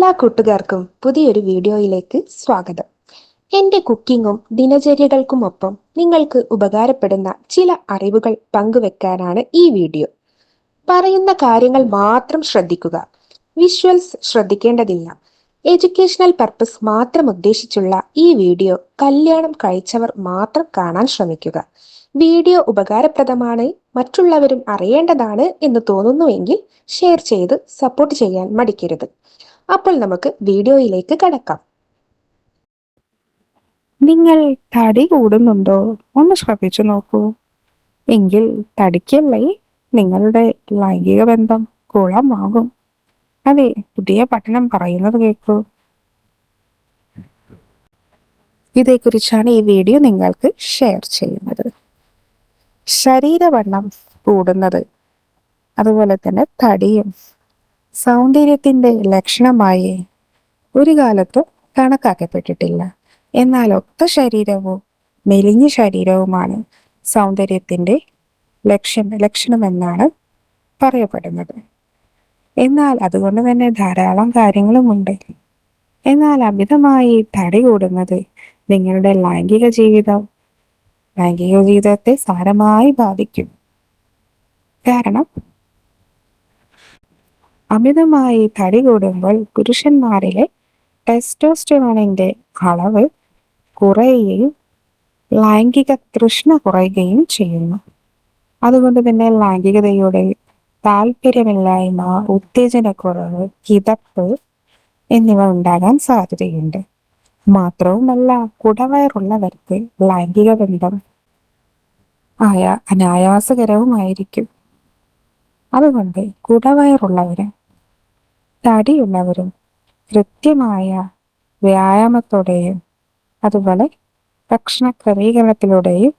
എല്ലാ കൂട്ടുകാർക്കും പുതിയൊരു വീഡിയോയിലേക്ക് സ്വാഗതം. എൻ്റെ കുക്കിങ്ങും ദിനചര്യകൾക്കുമൊപ്പം നിങ്ങൾക്ക് ഉപകാരപ്പെടുന്ന ചില അറിവുകൾ പങ്കുവെക്കാനാണ് ഈ വീഡിയോ. പറയുന്ന കാര്യങ്ങൾ മാത്രം ശ്രദ്ധിക്കുക. വിഷ്വൽസ് ശ്രദ്ധിക്കേണ്ടതില്ല. എഡ്യൂക്കേഷണൽ പർപ്പസ് മാത്രം ഉദ്ദേശിച്ചുള്ള ഈ വീഡിയോ കല്യാണം കഴിച്ചവർ മാത്രം കാണാൻ ശ്രമിക്കുക. വീഡിയോ ഉപകാരപ്രദമാണ്, മറ്റുള്ളവരും അറിയേണ്ടതാണ് എന്ന് തോന്നുന്നുവെങ്കിൽ ഷെയർ ചെയ്ത് സപ്പോർട്ട് ചെയ്യാൻ മടിക്കരുത്. അപ്പോൾ നമുക്ക് വീഡിയോയിലേക്ക് കടക്കാം. നിങ്ങൾ തടി കൂടുന്നുണ്ടോ? ഒന്ന് ശ്രദ്ധിച്ചു നോക്കൂ. എങ്കിൽ തടിക്കല്ലേ നിങ്ങളുടെ ലൈംഗിക ബന്ധം കുളമാകും. അതെ, പുതിയ പഠനം പറയുന്നത് കേൾക്കൂ. ഇതേക്കുറിച്ചാണ് ഈ വീഡിയോ നിങ്ങൾക്ക് ഷെയർ ചെയ്യുന്നത്. ശരീരവണ്ണം കൂടുന്നത്, അതുപോലെ തന്നെ തടിയും സൗന്ദര്യത്തിന്റെ ലക്ഷണമായി ഒരു കാലത്തും കണക്കാക്കപ്പെട്ടിട്ടില്ല. എന്നാൽ ഒത്ത ശരീരവും മെലിഞ്ഞ ശരീരവുമാണ് സൗന്ദര്യത്തിന്റെ ലക്ഷണമെന്നാണ് പറയപ്പെടുന്നത്. എന്നാൽ അതുകൊണ്ട് തന്നെ ധാരാളം കാര്യങ്ങളുമുണ്ട്. എന്നാൽ അമിതമായി തടി കൂടുന്നത് നിങ്ങളുടെ ലൈംഗിക ജീവിതത്തെ സാരമായി ബാധിക്കും. കാരണം അമിതമായി തടി കൂടുമ്പോൾ പുരുഷന്മാരിലെ ടെസ്റ്റോസ്റ്ററോണിന്റെ അളവ് കുറയുകയും ലൈംഗിക തൃഷ്ണ കുറയുകയും ചെയ്യുന്നു. അതുകൊണ്ട് തന്നെ ലൈംഗികതയുടെ താല്പര്യമില്ലായ്മ, ഉത്തേജനക്കുറവ്, കിതപ്പ് എന്നിവ ഉണ്ടാകാൻ സാധ്യതയുണ്ട്. മാത്രവുമല്ല, കുടവയറുള്ളവർക്ക് ലൈംഗിക ബന്ധം അനായാസകരവുമായിരിക്കും. അതുകൊണ്ട് കുടവയറുള്ളവരും തടിയുള്ളവരും കൃത്യമായ വ്യായാമത്തോടെയും അതുപോലെ ഭക്ഷണ ക്രമീകരണത്തിലൂടെയും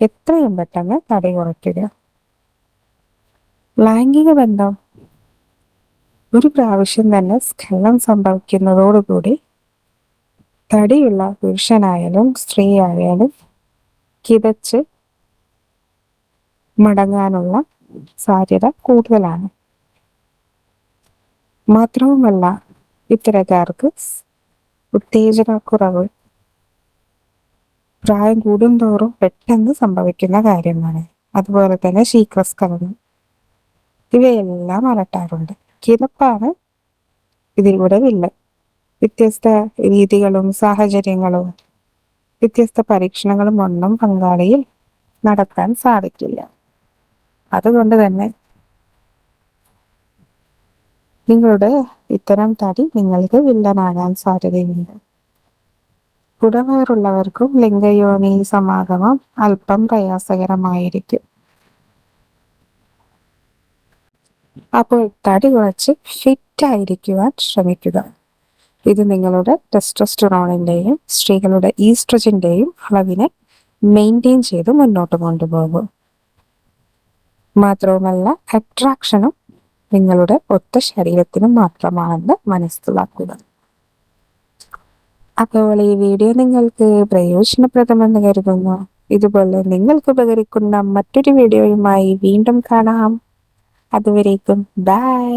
എത്രയും പെട്ടെന്ന് തടി കുറയ്ക്കുക. ലൈംഗിക ബന്ധം ഒരു പ്രാവശ്യം തന്നെ സ്ഖലനം സംഭവിക്കുന്നതോടുകൂടി തടിയുള്ള പുരുഷനായാലും സ്ത്രീ ആയാലും കിതച്ച് മടങ്ങാനുള്ള സാധ്യത കൂടുതലാണ്. മാത്രവുമല്ല, ഇത്തരക്കാർക്ക് ഉത്തേജനക്കുറവ് പ്രായം കൂടുന്തോറും പെട്ടെന്ന് സംഭവിക്കുന്ന കാര്യമാണ്. അതുപോലെ തന്നെ ശീഘ്രസ്ഖലനം ഇവയെല്ലാം അലട്ടാറുണ്ട്. കിതപ്പാണ് ഇതിലൂടെ വില്ലൻ. വ്യത്യസ്ത രീതികളും സാഹചര്യങ്ങളും വ്യത്യസ്ത പരീക്ഷണങ്ങളും ഒന്നും പങ്കാളിയിൽ നടത്താൻ സാധിക്കില്ല. അതുകൊണ്ട് തന്നെ നിങ്ങളുടെ ഇത്തരം തടി നിങ്ങൾക്ക് വില്ലനാകാൻ സാധ്യതയുണ്ട്. കുടവയറുള്ളവർക്കും ലിംഗയോനി സമാഗമം അല്പം പ്രയാസകരമായിരിക്കും. അപ്പോൾ തടി കുറച്ച് ഫിറ്റായിരിക്കുവാൻ ശ്രമിക്കുക. ഇത് നിങ്ങളുടെ ടെസ്റ്റോസ്റ്ററോണിന്റെയും സ്ത്രീകളുടെ ഈസ്ട്രജന്റെയും അളവിനെ മെയിൻറ്റെയിൻ ചെയ്ത് മുന്നോട്ട് കൊണ്ടുപോകും. മാത്രവുമല്ല, അട്രാക്ഷനും നിങ്ങളുടെ ഒത്ത ശരീരത്തിനും മാത്രമാണെന്ന് മനസ്സിലാക്കുക. അപ്പോൾ ഈ വീഡിയോ നിങ്ങൾക്ക് പ്രയോജനപ്രദമെന്ന് കരുതുന്നു. ഇതുപോലെ നിങ്ങൾക്ക് ഉപകരിക്കുന്ന മറ്റൊരു വീഡിയോയുമായി വീണ്ടും കാണാം. അതുവരേക്കും ബൈ.